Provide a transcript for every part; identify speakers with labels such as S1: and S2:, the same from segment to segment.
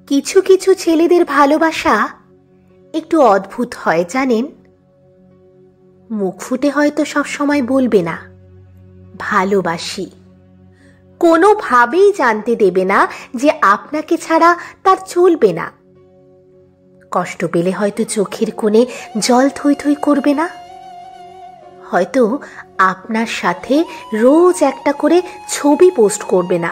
S1: কিছু কিছু ছেলেদের ভালোবাসা একটু অদ্ভুত হয় জানেন। মুখ ফুটে হয়তো সবসময় বলবে না ভালোবাসি, কোনোভাবেই জানতে দেবে না যে আপনাকে ছাড়া তার চলবে না। কষ্ট পেলে হয়তো চোখের কোণে জল থই থই করবে না। হয়তো আপনার সাথে রোজ একটা করে ছবি পোস্ট করবে না।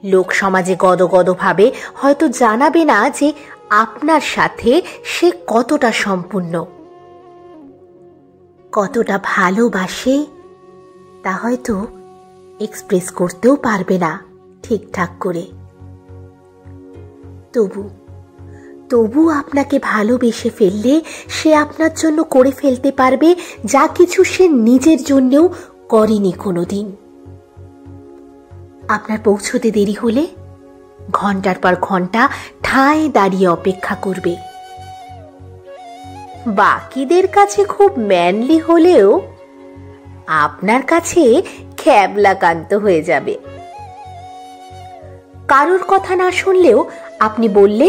S1: লোক সমাজে গদগদ ভাবে হয়তো জানাবে না যে আপনার সাথে সে কতটা সম্পূর্ণ, কতটা ভালোবাসে তা হয়তো এক্সপ্রেস করতেও পারবে না ঠিকঠাক করে। তবু আপনাকে ভালোবেসে ফেললে সে আপনার জন্য করে ফেলতে পারবে যা কিছু সে নিজের জন্যও করেনি কোনোদিন। আপনার পৌঁছতে দেরি হলে ঘন্টার পর ঘন্টা ঠায় দাঁড়িয়ে অপেক্ষা করবে। বাকিদের কাছে খুব ম্যানলি হলেও আপনার কাছে ক্যাবলাকান্ত হয়ে যাবে। কারোর কথা না শুনলেও আপনি বললে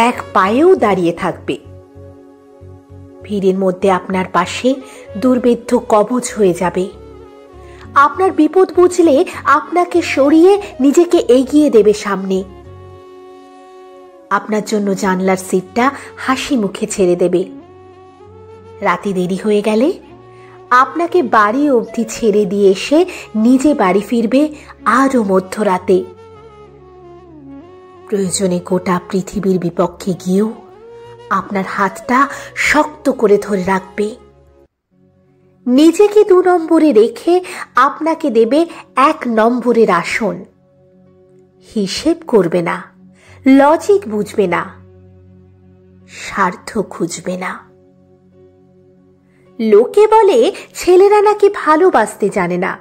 S1: এক পায়েও দাঁড়িয়ে থাকবে। ভিড়ের মধ্যে আপনার পাশে দুর্ভেদ্য কবচ হয়ে যাবে। আপনার বিপদ বুঝলে আপনাকে সরিয়ে নিজেকে এগিয়ে দেবে সামনে। আপনার জন্য জানলার সিটটা হাসি মুখে ছেড়ে দেবে। রাতে দেরি হয়ে গেলে আপনাকে বাড়ি অবধি ছেড়ে দিয়ে এসে নিজে বাড়ি ফিরবে আরও মধ্যরাতে। প্রয়োজনে গোটা পৃথিবীর বিপক্ষে গিয়েও আপনার হাতটা শক্ত করে ধরে রাখবে। নিজেকে 2 নম্বরে রেখে আপনাকে দেবে 1 নম্বরের আসন। হিসেব করবে না, লজিক বুঝবে না, স্বার্থ খুঁজবে না। লোকে বলে ছেলেরা নাকি ভালোবাসতে জানে না।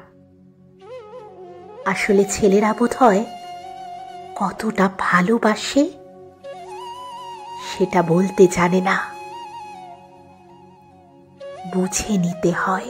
S1: আসলে ছেলেরা বোধহয় কতটা ভালোবাসে সেটা বলতে জানে না, বুঝে নিতে হয়।